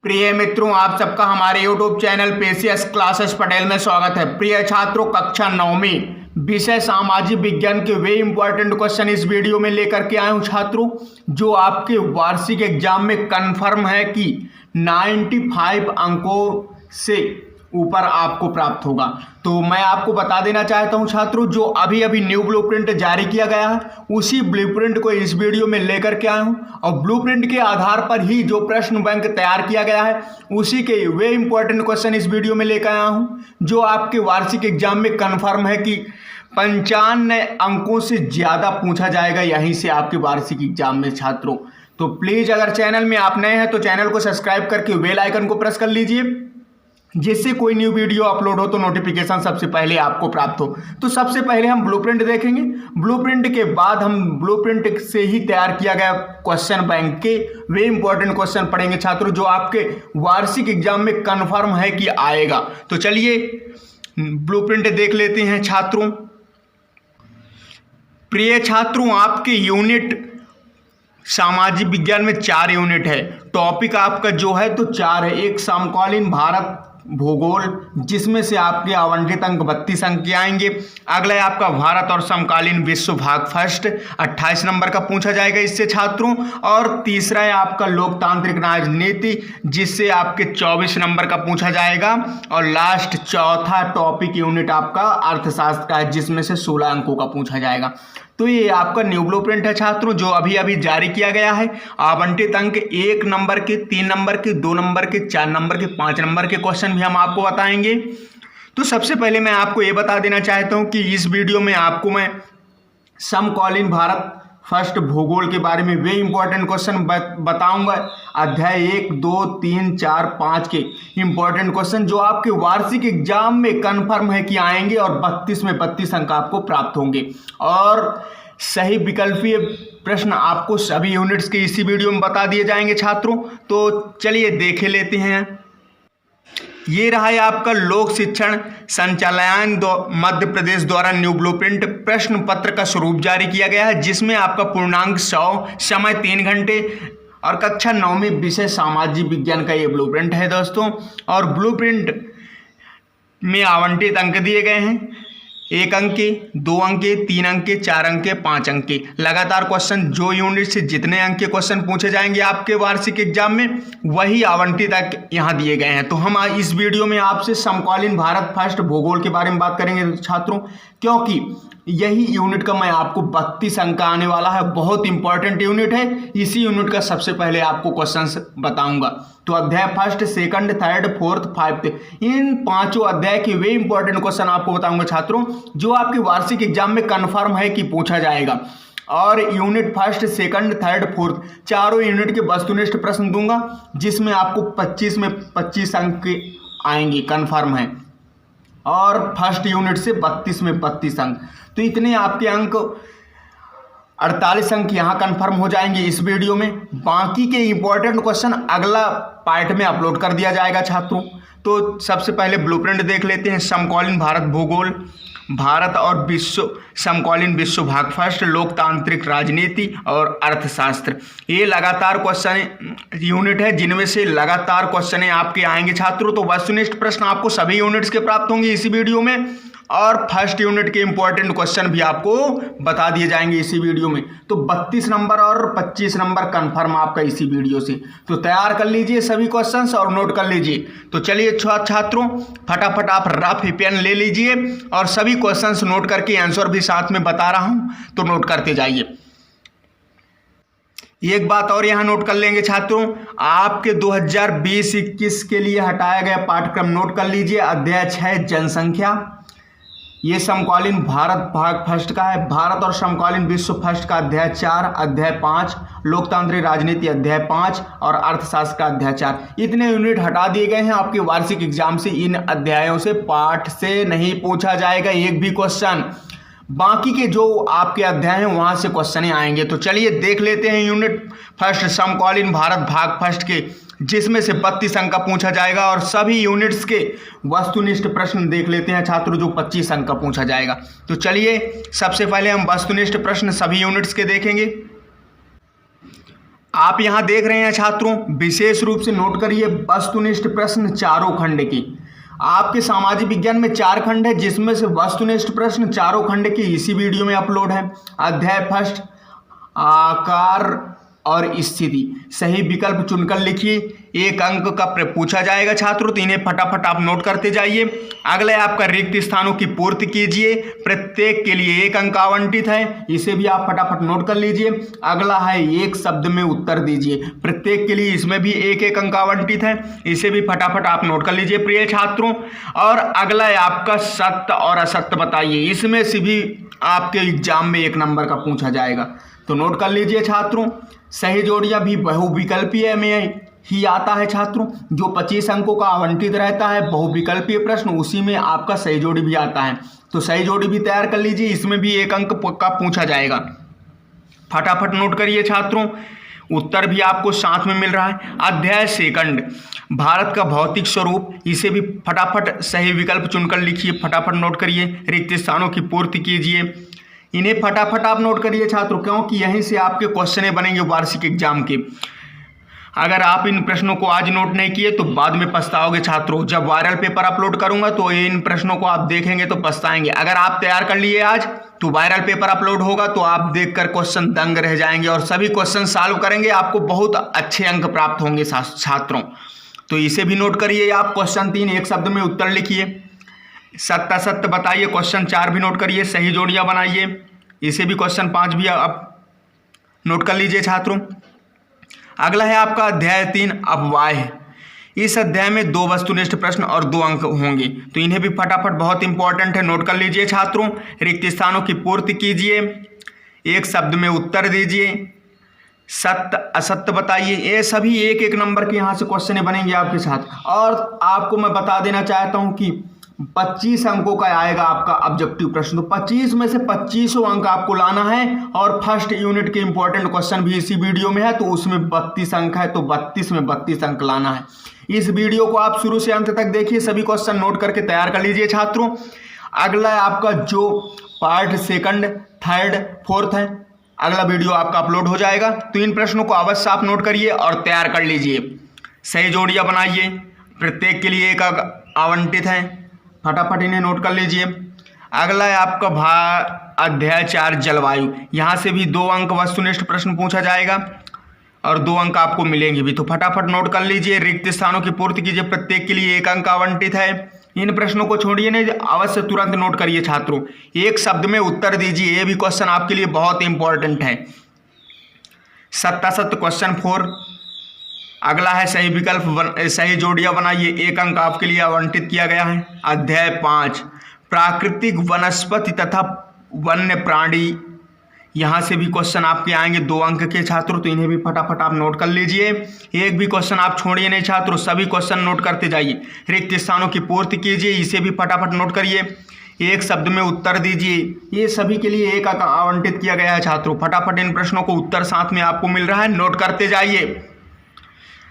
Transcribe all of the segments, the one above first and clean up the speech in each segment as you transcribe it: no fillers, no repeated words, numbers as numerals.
प्रिय मित्रों, आप सबका हमारे YouTube चैनल पेसीएस क्लासेस पटेल में स्वागत है। प्रिय छात्रों, कक्षा 9वीं विषय सामाजिक विज्ञान के वे इंपॉर्टेंट क्वेश्चन इस वीडियो में लेकर के आए हूं छात्रों, जो आपके वार्षिक एग्जाम में कंफर्म है कि 95 अंकों से ऊपर आपको प्राप्त होगा। तो मैं आपको बता देना चाहता हूं छात्रों, जो अभी अभी न्यू ब्लूप्रिंट जारी किया गया है उसी ब्लूप्रिंट को इस वीडियो में लेकर के आया हूं, और ब्लूप्रिंट के आधार पर ही जो प्रश्न बैंक तैयार किया गया है उसी के वे इंपॉर्टेंट क्वेश्चन इस वीडियो में लेकर आया हूं, जो आपके वार्षिक एग्जाम में कन्फर्म है कि 95 अंकों से ज़्यादा पूछा जाएगा यहीं से आपके वार्षिक एग्जाम में छात्रों। तो प्लीज़, अगर चैनल में आप नए हैं तो चैनल को सब्सक्राइब करके बेल आइकन को प्रेस कर लीजिए, जिससे कोई न्यू वीडियो अपलोड हो तो नोटिफिकेशन सबसे पहले आपको प्राप्त हो। तो सबसे पहले हम ब्लूप्रिंट देखेंगे। ब्लूप्रिंट के बाद हम ब्लूप्रिंट से ही तैयार किया गया क्वेश्चन बैंक के वे इंपॉर्टेंट क्वेश्चन पढ़ेंगे छात्रों, जो आपके वार्षिक एग्जाम में कंफर्म है कि आएगा। तो चलिए ब्लूप्रिंट देख लेते हैं छात्रों। प्रिय छात्रों, आपके यूनिट सामाजिक विज्ञान में 4 यूनिट है। टॉपिक आपका जो है तो 4 है। एक समकालीन भारत भूगोल, जिसमें से आपके आवंटित अंक 32 अंक के आएंगे। अगला है आपका भारत और समकालीन विश्व भाग फर्स्ट, 28 नंबर का पूछा जाएगा इससे छात्रों। और तीसरा है आपका लोकतांत्रिक राजनीति, जिससे आपके 24 नंबर का पूछा जाएगा। और लास्ट चौथा टॉपिक यूनिट आपका अर्थशास्त्र का है, जिसमें से 16 अंकों का पूछा जाएगा। तो ये आपका न्यू ब्लूप्रिंट है छात्रों, जो अभी अभी जारी किया गया है। आवंटित अंक 1 नंबर के, 3 नंबर के, 2 नंबर के, 4 नंबर के, 5 नंबर के क्वेश्चन भी हम आपको बताएंगे। तो सबसे पहले मैं आपको ये बता देना चाहता हूँ कि इस वीडियो में आपको मैं समकालीन भारत फर्स्ट भूगोल के बारे में वे इंपॉर्टेंट क्वेश्चन बताऊंगा। अध्याय 1, 2, 3, 4, 5 के इंपॉर्टेंट क्वेश्चन, जो आपके वार्षिक एग्जाम में कंफर्म है कि आएंगे, और 32 में 32 अंक आपको प्राप्त होंगे। और सही विकल्पीय प्रश्न आपको सभी यूनिट्स के इसी वीडियो में बता दिए जाएंगे छात्रों। तो चलिए देख लेते हैं। ये रहा है आपका लोक शिक्षण संचालनालय मध्य प्रदेश द्वारा न्यू ब्लूप्रिंट प्रश्न पत्र का स्वरूप जारी किया गया है, जिसमें आपका पूर्णांक 100, समय 3 घंटे, और कक्षा 9 में विषय सामाजिक विज्ञान का ये ब्लूप्रिंट है दोस्तों। और ब्लूप्रिंट में आवंटित अंक दिए गए हैं 1 अंक के, 2 अंक के, 3 अंक के, 4 अंक के, 5 अंक के। लगातार क्वेश्चन, जो यूनिट से जितने अंक के क्वेश्चन पूछे जाएंगे आपके वार्षिक एग्जाम में, वही आवंटित अंक यहाँ दिए गए हैं। तो हम इस वीडियो में आपसे समकालीन भारत फर्स्ट भूगोल के बारे में बात करेंगे छात्रों, क्योंकि यही यूनिट का मैं आपको 32 अंक का आने वाला है। बहुत इंपॉर्टेंट यूनिट है। इसी यूनिट का सबसे पहले आपको क्वेश्चंस बताऊंगा। तो अध्याय first, second, third, fourth, 5th, इन 5 अध्याय के वे इंपॉर्टेंट क्वेश्चन आपको बताऊंगा छात्रों, जो आपके वार्षिक एग्जाम में कंफर्म है कि पूछा जाएगा। और unit first, second, third, fourth, चारों यूनिट के वस्तुनिष्ठ प्रश्न दूंगा, जिसमें आपको 25 में 25 अंक आएंगे, कंफर्म है। और फर्स्ट यूनिट से 32 में 32 अंक। तो इतने आपके अंक 48 अंक यहाँ कंफर्म हो जाएंगे इस वीडियो में। बाकी के इंपॉर्टेंट क्वेश्चन अगला पार्ट में अपलोड कर दिया जाएगा छात्रों। तो सबसे पहले ब्लूप्रिंट देख लेते हैं। समकालीन भारत भूगोल, भारत और विश्व, समकालीन विश्व भाग फर्स्ट, लोकतांत्रिक राजनीति और अर्थशास्त्र। ये लगातार क्वेश्चन यूनिट है, जिनमें से लगातार क्वेश्चन आपके आएंगे छात्रों। तो वस्तुनिष्ठ प्रश्न आपको सभी यूनिट्स के प्राप्त होंगे इसी वीडियो में, और फर्स्ट यूनिट के इंपॉर्टेंट क्वेश्चन भी आपको बता दिए जाएंगे इसी वीडियो में। तो 32 नंबर और 25 नंबर कंफर्म आपका इसी वीडियो से। तो तैयार कर लीजिए सभी क्वेश्चंस और नोट कर लीजिए। तो चलिए छात्रों, फटाफट आप रफ पेन ले लीजिए, और सभी क्वेश्चंस नोट करके आंसर भी साथ में बता रहा हूं, तो नोट करते जाइए। एक बात और यहाँ नोट कर लेंगे छात्रों, आपके 2020-21 के लिए हटाया गया पाठ्यक्रम नोट कर लीजिए। अध्याय 6 जनसंख्या, ये समकालीन भारत भाग फर्स्ट का है। भारत और समकालीन विश्व फर्स्ट का अध्याय 4, अध्याय 5, लोकतांत्रिक राजनीति अध्याय 5, और अर्थशास्त्र का अध्याय 4। इतने यूनिट हटा दिए गए हैं आपके वार्षिक एग्जाम से। इन अध्यायों से पाठ से नहीं पूछा जाएगा एक भी क्वेश्चन। बाकी के जो आपके अध्याय हैं वहां से क्वेश्चन आएंगे। तो चलिए देख लेते हैं यूनिट फर्स्ट, समकालीन भारत भाग फर्स्ट के, जिसमें से 32 अंक का पूछा जाएगा। और सभी यूनिट्स के वस्तुनिष्ठ प्रश्न देख लेते हैं छात्रों, जो 25 अंक का पूछा जाएगा। तो चलिए सबसे पहले हम वस्तुनिष्ठ प्रश्न सभी यूनिट्स के देखेंगे। आप यहाँ देख रहे हैं छात्रों, विशेष रूप से नोट करिए वस्तुनिष्ठ प्रश्न चारों खंड की। आपके सामाजिक विज्ञान में 4 खंड है, जिसमें से वस्तुनिष्ठ प्रश्न चारों खंड की इसी वीडियो में अपलोड है। अध्याय फर्स्ट, आकार और स्थिति, सही विकल्प चुनकर लिखिए। 1 अंक का पूछा जाएगा छात्रों, तो इन्हें फटाफट आप नोट करते जाइए। अगला है आपका रिक्त स्थानों की पूर्ति कीजिए, प्रत्येक के लिए 1 अंक आवंटित है, इसे भी आप फटाफट नोट कर लीजिए। अगला है 1 शब्द में उत्तर दीजिए, प्रत्येक के लिए इसमें भी 1-1 अंक आवंटित है, इसे भी फटाफट आप नोट कर लीजिए प्रिय छात्रों। और अगला है आपका सत्य और असत्य बताइए, इसमें से भी आपके एग्जाम में 1 नंबर का पूछा जाएगा, तो नोट कर लीजिए छात्रों। सही जोड़ियां भी बहुविकल्पीय में ही आता है छात्रों, जो 25 अंकों का आवंटित रहता है बहुविकल्पीय प्रश्न, उसी में आपका सही जोड़ी भी आता है, तो सही जोड़ी भी तैयार कर लीजिए, इसमें भी 1 अंक का पूछा जाएगा। फटाफट नोट करिए छात्रों, उत्तर भी आपको साथ में मिल रहा है। अध्याय सेकंड, भारत का भौतिक स्वरूप, इसे भी फटाफट सही विकल्प चुनकर लिखिए, फटाफट नोट करिए। रिक्त स्थानों की पूर्ति कीजिए, इन्हें फटाफट आप नोट करिए छात्रों, क्योंकि यहीं से आपके क्वेश्चन बनेंगे वार्षिक एग्जाम के। अगर आप इन प्रश्नों को आज नोट नहीं किए तो बाद में पछताओगे छात्रों। जब वायरल पेपर अपलोड करूंगा तो इन प्रश्नों को आप देखेंगे तो पछताएंगे। अगर आप तैयार कर लिए आज, तो वायरल पेपर अपलोड होगा तो आप देखकर क्वेश्चन दंग रह जाएंगे और सभी क्वेश्चन सॉल्व करेंगे, आपको बहुत अच्छे अंक प्राप्त होंगे छात्रों। तो इसे भी नोट करिए आप। क्वेश्चन 3, 1 शब्द में उत्तर लिखिए। सत्य असत्य बताइए, क्वेश्चन 4 भी नोट करिए। सही जोड़ियां बनाइए, इसे भी क्वेश्चन 5 भी आप नोट कर लीजिए छात्रों। अगला है आपका अध्याय 3, अपवाह। इस अध्याय में 2 वस्तुनिष्ठ प्रश्न और 2 अंक होंगे, तो इन्हें भी फटाफट बहुत इंपॉर्टेंट है, नोट कर लीजिए छात्रों। रिक्त स्थानों की पूर्ति कीजिए, 1 शब्द में उत्तर दीजिए, सत्य असत्य बताइए। ये सभी 1-1 नंबर के यहाँ से क्वेश्चन बनेंगे आपके साथ। और आपको मैं बता देना चाहता हूँ कि 25 अंकों का आएगा आपका ऑब्जेक्टिव प्रश्न, तो 25 में से 25 अंक आपको लाना है। और फर्स्ट यूनिट के इंपॉर्टेंट क्वेश्चन भी इसी वीडियो में है, तो उसमें 32 अंक है, तो 32 में 32 अंक लाना है। इस वीडियो को आप शुरू से अंत तक देखिए, सभी क्वेश्चन नोट करके तैयार कर लीजिए छात्रों। अगला है आपका जो पार्ट 2nd, 3rd, 4th है, अगला वीडियो आपका अपलोड हो जाएगा, तो इन प्रश्नों को अवश्य आप नोट करिए और तैयार कर लीजिए। सही जोड़ियां बनाइए, प्रत्येक के लिए 1 अंक आवंटित है, फटाफट इन्हें नोट कर लीजिए। अगला है आपका अध्याय 4, जलवायु। यहाँ से भी 2 अंक वस्तुनिष्ठ प्रश्न पूछा जाएगा और 2 अंक आपको मिलेंगे भी, तो फटाफट नोट कर लीजिए। रिक्त स्थानों की पूर्ति कीजिए, प्रत्येक के लिए 1 अंक आवंटित है। इन प्रश्नों को छोड़िए नहीं, अवश्य तुरंत नोट करिए छात्रों। 1 शब्द में उत्तर दीजिए, ये भी क्वेश्चन आपके लिए बहुत इंपॉर्टेंट है। सत्य असत्य क्वेश्चन 4। अगला है सही विकल्प, सही जोड़ियां बनाइए, 1 अंक आपके लिए आवंटित किया गया है। अध्याय 5, प्राकृतिक वनस्पति तथा वन्य प्राणी, यहाँ से भी क्वेश्चन आपके आएंगे 2 अंक के छात्रों, तो इन्हें भी फटाफट आप नोट कर लीजिए। एक भी क्वेश्चन आप छोड़िए नहीं छात्रों, सभी क्वेश्चन नोट करते जाइए। रिक्त स्थानों की पूर्ति कीजिए, इसे भी फटाफट नोट करिए। 1 शब्द में उत्तर दीजिए, ये सभी के लिए 1 अंक आवंटित किया गया है छात्रों। फटाफट इन प्रश्नों को उत्तर साथ में आपको मिल रहा है, नोट करते जाइए।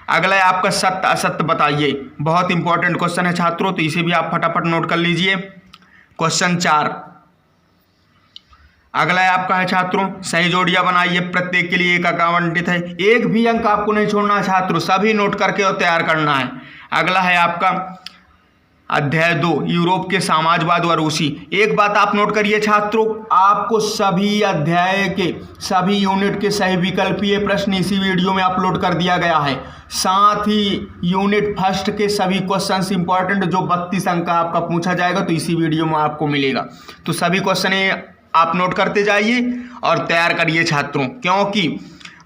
अगला है आपका सत्य असत्य बताइए, बहुत इंपॉर्टेंट क्वेश्चन है छात्रों, तो इसे भी आप फटाफट नोट कर लीजिए। क्वेश्चन 4। अगला है आपका है छात्रों, सही जोड़ियां बनाइए, प्रत्येक के लिए 1 अंक आवंटित है। एक भी अंक आपको नहीं छोड़ना है छात्रों, सभी नोट करके और तैयार करना है। अगला है आपका अध्याय 2, यूरोप के समाजवाद व रूसी। एक बात आप नोट करिए छात्रों, आपको सभी अध्याय के सभी यूनिट के सही विकल्पीय प्रश्न इसी वीडियो में अपलोड कर दिया गया है। साथ ही यूनिट फर्स्ट के सभी क्वेश्चंस इंपॉर्टेंट जो 32 अंक का आपका पूछा जाएगा, तो इसी वीडियो में आपको मिलेगा। तो सभी क्वेश्चन आप नोट करते जाइए और तैयार करिए छात्रों, क्योंकि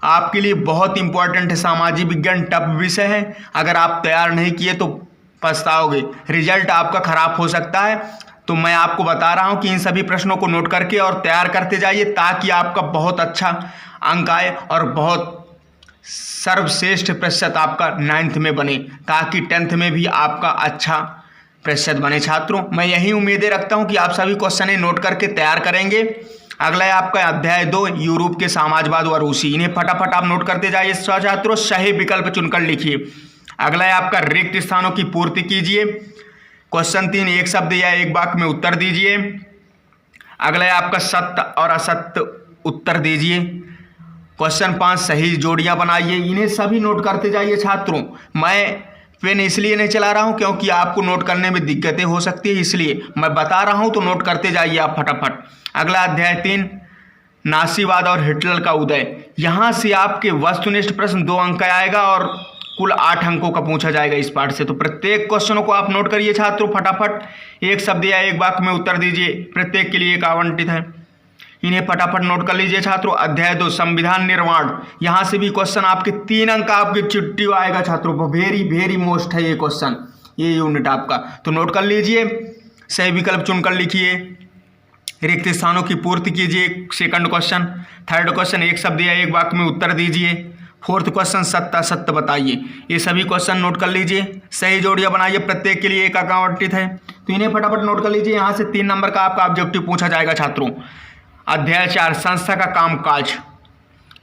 आपके लिए बहुत इंपॉर्टेंट है। सामाजिक विज्ञान टफ विषय है, अगर आप तैयार नहीं किए तो पछताओगे, रिजल्ट आपका खराब हो सकता है। तो मैं आपको बता रहा हूं कि इन सभी प्रश्नों को नोट करके और तैयार करते जाइए, ताकि आपका बहुत अच्छा अंक आए और बहुत सर्वश्रेष्ठ प्रतिशत आपका 9th में बने, ताकि 10th में भी आपका अच्छा प्रतिशत बने छात्रों। मैं यही उम्मीदें रखता हूं कि आप सभी क्वेश्चन नोट करके तैयार करेंगे। अगला है आपका अध्याय 2, यूरोप के समाजवाद व रूसी। इन्हें फटाफट आप नोट करते जाइए छात्रों, सही विकल्प चुनकर लिखिए। अगला है आपका रिक्त स्थानों की पूर्ति कीजिए। क्वेश्चन 3, 1 शब्द या 1 वाक्य में उत्तर दीजिए। अगला है आपका सत्य और असत्य उत्तर दीजिए। क्वेश्चन 5 सही जोड़ियां बनाइए। इन्हें सभी नोट करते जाइए छात्रों। मैं पेन इसलिए नहीं चला रहा हूं क्योंकि आपको नोट करने में दिक्कतें हो सकती है, इसलिए मैं बता रहा हूं, तो नोट करते जाइए आप फटाफट। अगला अध्याय 3 नासीवाद और हिटलर का उदय। यहाँ से आपके वस्तुनिष्ठ प्रश्न 2 अंक का आएगा और कुल 8 अंकों का पूछा जाएगा इस पार्ट से। तो प्रत्येक क्वेश्चनों को आप नोट करिए छात्रों फटाफट। एक शब्द या एक वाक्य में उत्तर दीजिए, प्रत्येक के लिए एक आवंटित है। इन्हें फटाफट नोट कर लीजिए छात्रों। अध्याय 2 संविधान निर्माण। यहाँ से भी क्वेश्चन आपके 3 अंक का आपकी चिट्ठी आएगा छात्रों। वेरी वेरी मोस्ट है ये क्वेश्चन, ये यूनिट आपका, तो नोट कर लीजिए। सही विकल्प चुनकर लिखिए, रिक्त स्थानों की पूर्ति कीजिए। Second question. थर्ड क्वेश्चन एक शब्द या एक वाक्य में उत्तर दीजिए। फोर्थ क्वेश्चन सत्य असत्य बताइए। ये सभी क्वेश्चन नोट कर लीजिए। सही जोड़ियां बनाइए, प्रत्येक के लिए एक अंक आवंटित है, तो इन्हें फटाफट नोट कर लीजिए। यहाँ से 3 नंबर का आपका ऑब्जेक्टिव पूछा जाएगा छात्रों। अध्याय 4 संस्था का कामकाज।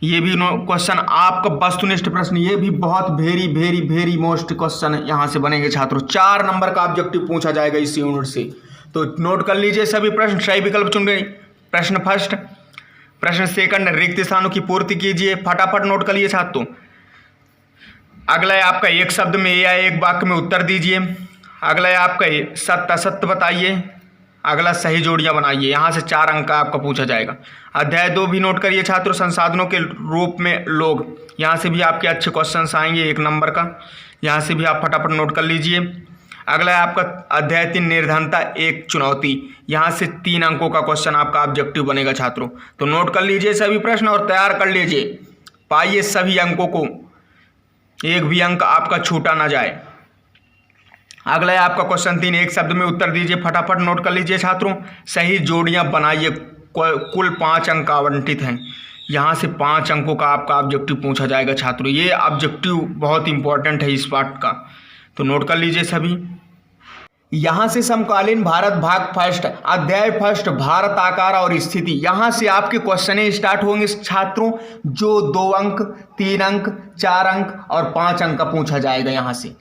ये भी क्वेश्चन आपका वस्तुनिष्ठ प्रश्न, ये भी बहुत very very very most question यहाँ से बनेंगे छात्रों। 4 नंबर का ऑब्जेक्टिव पूछा जाएगा इस यूनिट से, तो नोट कर लीजिए सभी प्रश्न। सही विकल्प चुन गए। प्रश्न फर्स्ट। प्रश्न सेकंड रिक्त स्थानों की पूर्ति कीजिए, फटाफट नोट कर लिए छात्रों। अगला है आपका एक शब्द में या एक वाक्य में उत्तर दीजिए। अगला है आपका सत्य असत्य बताइए। अगला सही जोड़ियां बनाइए। यहाँ से 4 अंक का आपका पूछा जाएगा। अध्याय 2 भी नोट करिए छात्रों संसाधनों के रूप में लोग। यहाँ से भी आपके अच्छे क्वेश्चन आएंगे 1 नंबर का, यहाँ से भी आप फटाफट नोट कर लीजिए। अगला है आपका अध्याय 3 निर्धनता एक चुनौती। यहाँ से 3 अंकों का क्वेश्चन आपका ऑब्जेक्टिव बनेगा छात्रों, तो नोट कर लीजिए सभी प्रश्न और तैयार कर लीजिए। पाइए सभी अंकों को, एक भी अंक आपका छूटा ना जाए। अगला है आपका क्वेश्चन 3 एक शब्द में उत्तर दीजिए, फटाफट नोट कर लीजिए छात्रों। सही जोड़ियां बनाइए, कुल 5 अंक आवंटित हैं। यहाँ से 5 अंकों का आपका ऑब्जेक्टिव पूछा जाएगा छात्रों। ये ऑब्जेक्टिव बहुत इंपॉर्टेंट है इस पार्ट का, तो नोट कर लीजिए सभी। यहाँ से समकालीन भारत भाग फर्स्ट, अध्याय फर्स्ट भारत आकार और स्थिति। यहाँ से आपके क्वेश्चन स्टार्ट होंगे छात्रों, जो 2 अंक 3 अंक 4 अंक और 5 अंक का पूछा जाएगा यहाँ से।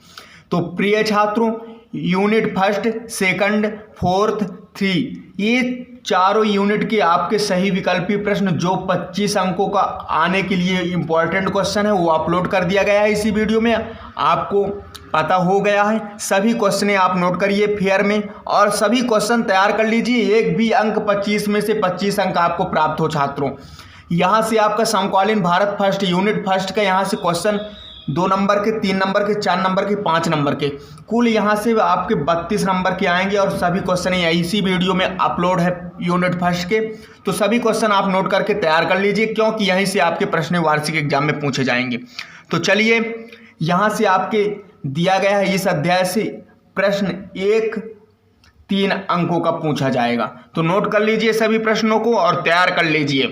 तो प्रिय छात्रों, यूनिट फर्स्ट सेकंड फोर्थ 3 ये चारों यूनिट के आपके सही विकल्पी प्रश्न जो 25 अंकों का आने के लिए इंपॉर्टेंट क्वेश्चन है वो अपलोड कर दिया गया है इसी वीडियो में। आपको पता हो गया है, सभी क्वेश्चन आप नोट करिए फेयर में और सभी क्वेश्चन तैयार कर लीजिए। एक भी अंक 25 में से 25 अंक आपको प्राप्त हो छात्रों। यहाँ से आपका समकालीन भारत फर्स्ट यूनिट फर्स्ट का यहाँ से क्वेश्चन 2 नंबर के 3 नंबर के 4 नंबर के 5 नंबर के कुल यहाँ से आपके 32 नंबर के आएंगे और सभी क्वेश्चन इसी वीडियो में अपलोड है यूनिट फर्स्ट के। तो सभी क्वेश्चन आप नोट करके तैयार कर लीजिए क्योंकि यहीं से आपके प्रश्न वार्षिक एग्जाम में पूछे जाएंगे। तो चलिए, यहाँ से आपके दिया गया है इस अध्याय से प्रश्न 1 3 अंकों का पूछा जाएगा, तो नोट कर लीजिए सभी प्रश्नों को और तैयार कर लीजिए।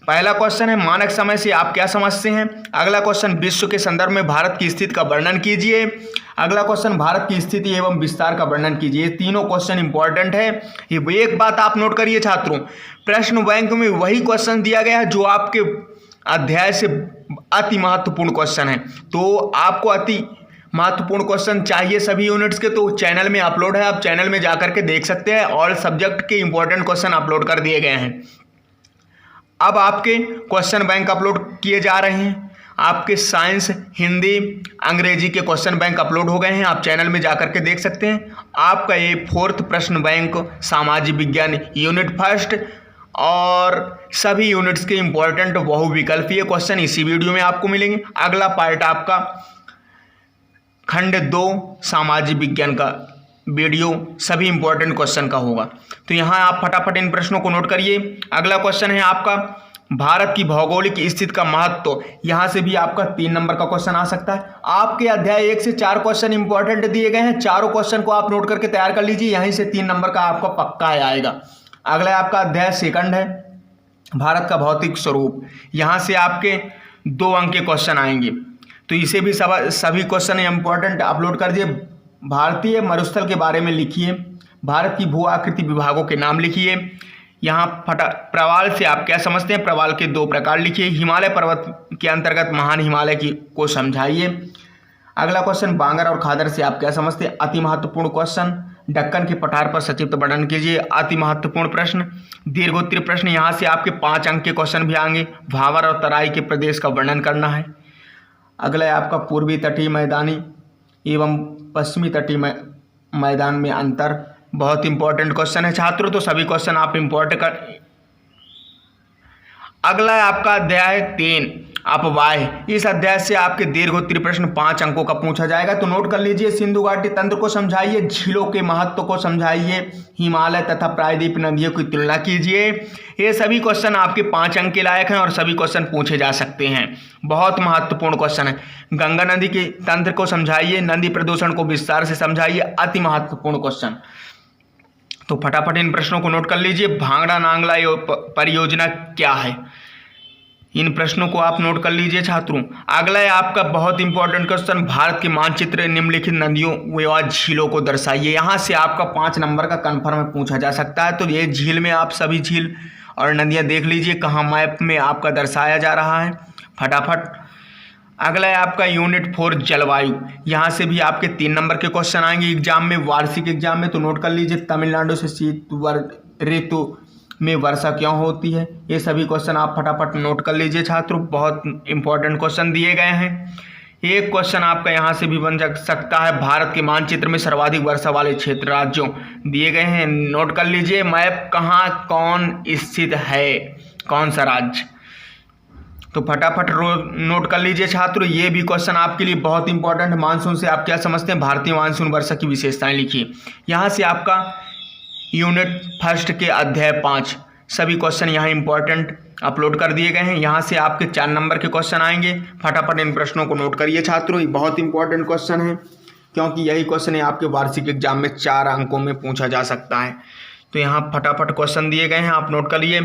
पहला क्वेश्चन है मानक समय से आप क्या समझते हैं। अगला क्वेश्चन विश्व के संदर्भ में भारत की स्थिति का वर्णन कीजिए। अगला क्वेश्चन भारत की स्थिति एवं विस्तार का वर्णन कीजिए। तीनों क्वेश्चन इंपॉर्टेंट है। ये एक बात आप नोट करिए छात्रों, प्रश्न बैंक में वही क्वेश्चन दिया गया है जो आपके अध्याय से अति महत्वपूर्ण क्वेश्चन है। तो आपको अति महत्वपूर्ण क्वेश्चन चाहिए सभी यूनिट्स के, तो चैनल में अपलोड है, आप चैनल में जाकर के देख सकते हैं। ऑल सब्जेक्ट के इंपॉर्टेंट क्वेश्चन अपलोड कर दिए गए हैं। अब आपके क्वेश्चन बैंक अपलोड किए जा रहे हैं। आपके साइंस हिंदी अंग्रेजी के क्वेश्चन बैंक अपलोड हो गए हैं, आप चैनल में जाकर के देख सकते हैं। आपका ये 4th प्रश्न बैंक सामाजिक विज्ञान यूनिट फर्स्ट और सभी यूनिट्स के इंपॉर्टेंट बहुविकल्पीय क्वेश्चन इसी वीडियो में आपको मिलेंगे। अगला पार्ट आपका खंड 2 सामाजिक विज्ञान का वीडियो सभी इंपॉर्टेंट क्वेश्चन का होगा। तो यहाँ आप फटाफट इन प्रश्नों को नोट करिए। अगला क्वेश्चन है आपका भारत की भौगोलिक स्थिति का महत्व। यहाँ से भी आपका 3 नंबर का क्वेश्चन आ सकता है। आपके अध्याय 1 से 4 क्वेश्चन इंपॉर्टेंट दिए गए हैं, चारों क्वेश्चन को आप नोट करके तैयार कर लीजिए। यहीं से 3 नंबर का आपका पक्का आएगा। अगला आपका अध्याय सेकंड है भारत का भौतिक स्वरूप। यहाँ से आपके 2 अंक के क्वेश्चन आएंगे, तो इसे भी सभी क्वेश्चन इंपॉर्टेंट अपलोड कर दिए। भारतीय मरुस्थल के बारे में लिखिए। भारत की भू आकृति विभागों के नाम लिखिए। यहाँ प्रवाल से आप क्या समझते हैं, प्रवाल के 2 प्रकार लिखिए। हिमालय पर्वत के अंतर्गत महान हिमालय को समझाइए। अगला क्वेश्चन बांगर और खादर से आप क्या समझते हैं, अति महत्वपूर्ण क्वेश्चन। दक्कन के पठार पर संक्षिप्त वर्णन कीजिए। अति महत्वपूर्ण प्रश्न। दीर्घोत्तरीय प्रश्न, यहाँ से आपके 5 अंक के क्वेश्चन भी आएंगे। भावर और तराई के प्रदेश का वर्णन करना है। अगला है आपका पूर्वी तटीय मैदानी एवं पश्चिमी तटीय मैदान में अंतर। बहुत इंपॉर्टेंट क्वेश्चन है छात्रों, तो सभी क्वेश्चन आप इंपॉर्टेंट कर। अगला है आपका अध्याय 3 अपवाह। इस अध्याय से आपके दीर्घोत्तरीय प्रश्न 5 अंकों का पूछा जाएगा, तो नोट कर लीजिए। सिंधु घाटी तंत्र को समझाइए, झीलों के महत्व को समझाइए, हिमालय तथा प्रायद्वीप नदियों की तुलना कीजिए। ये सभी क्वेश्चन आपके 5 अंक के लायक हैं और सभी क्वेश्चन पूछे जा सकते हैं। बहुत महत्वपूर्ण क्वेश्चन है। गंगा नदी के तंत्र को समझाइए, नदी प्रदूषण को विस्तार से समझाइए। अति महत्वपूर्ण क्वेश्चन, तो फटाफट इन प्रश्नों को नोट कर लीजिए। भांगड़ा नांगला परियोजना क्या है, इन प्रश्नों को आप नोट कर लीजिए छात्रों। अगला है आपका बहुत इंपॉर्टेंट क्वेश्चन, भारत के मानचित्र निम्नलिखित नदियों व झीलों को दर्शाइए। यहाँ से आपका 5 नंबर का कन्फर्म पूछा जा सकता है। तो ये झील में आप सभी झील और नदियाँ देख लीजिए कहाँ मैप में आपका दर्शाया जा रहा है फटाफट। अगला है आपका यूनिट 4 जलवायु। यहाँ से भी आपके 3 नंबर के क्वेश्चन आएंगे एग्जाम में, वार्षिक एग्जाम में, तो नोट कर लीजिए। तमिलनाडु से शीत ऋतु में वर्षा क्यों होती है, ये सभी क्वेश्चन आप फटाफट नोट कर लीजिए छात्रों। बहुत इंपॉर्टेंट क्वेश्चन दिए गए हैं। एक क्वेश्चन आपका यहाँ से भी बन सकता है, भारत के मानचित्र में सर्वाधिक वर्षा वाले क्षेत्र राज्यों दिए गए हैं, नोट कर लीजिए। मैप कहाँ कौन स्थित है, कौन सा राज्य, तो फटाफट नोट कर लीजिए छात्रों। ये भी क्वेश्चन आपके लिए बहुत इंपॉर्टेंट है। मानसून से आप क्या समझते हैं, भारतीय मानसून वर्षा की विशेषताएं लिखिए। यहाँ से आपका यूनिट 1 के अध्याय 5 सभी क्वेश्चन यहाँ इंपॉर्टेंट अपलोड कर दिए गए हैं। यहाँ से आपके 4 नंबर के क्वेश्चन आएंगे। फटाफट इन प्रश्नों को नोट करिए छात्रों, ये बहुत इंपॉर्टेंट क्वेश्चन है क्योंकि यही क्वेश्चन आपके वार्षिक एग्जाम में 4 अंकों में पूछा जा सकता है। तो यहाँ फटाफट क्वेश्चन दिए गए हैं, आप नोट कर लिए।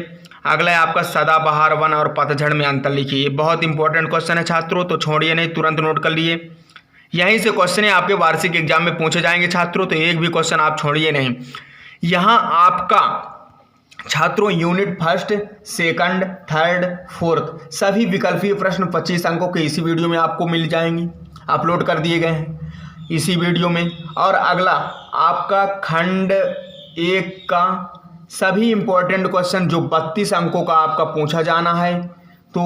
अगला है आपका सदाबहार वन और पतझड़ में अंतर लिखिए। ये बहुत इंपॉर्टेंट क्वेश्चन है छात्रों, तो छोड़िए नहीं, तुरंत नोट कर लिए। यहीं से क्वेश्चन आपके वार्षिक एग्जाम में पूछे जाएंगे छात्रों, तो एक भी क्वेश्चन आप छोड़िए नहीं। यहाँ आपका छात्रों यूनिट 1, 2, 3, 4 सभी विकल्पीय प्रश्न 25 अंकों के इसी वीडियो में आपको मिल जाएंगे, अपलोड कर दिए गए हैं इसी वीडियो में। और अगला आपका खंड 1 का सभी इंपॉर्टेंट क्वेश्चन जो 32 अंकों का आपका पूछा जाना है, तो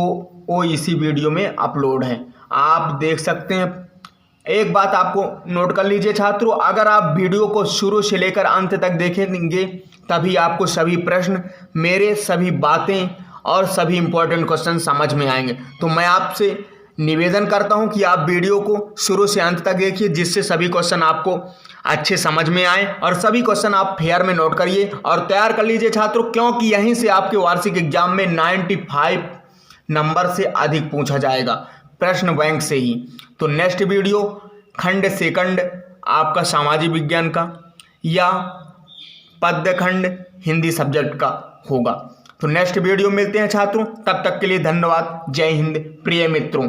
वो इसी वीडियो में अपलोड है, आप देख सकते हैं। एक बात आपको नोट कर लीजिए छात्रों, अगर आप वीडियो को शुरू से लेकर अंत तक देखेंगे तभी आपको सभी प्रश्न, मेरे सभी बातें और सभी इंपॉर्टेंट क्वेश्चन समझ में आएंगे। तो मैं आपसे निवेदन करता हूं कि आप वीडियो को शुरू से अंत तक देखिए, जिससे सभी क्वेश्चन आपको अच्छे समझ में आए और सभी क्वेश्चन आप फेयर में नोट करिए और तैयार कर लीजिए छात्रों, क्योंकि यहीं से आपके वार्षिक एग्जाम में 95 नंबर से अधिक पूछा जाएगा प्रश्न बैंक से ही। तो नेक्स्ट वीडियो खंड 2 आपका सामाजिक विज्ञान का या पद्य खंड हिंदी सब्जेक्ट का होगा। तो नेक्स्ट वीडियो मिलते हैं छात्रों, तब तक के लिए धन्यवाद। जय हिंद प्रिय मित्रों।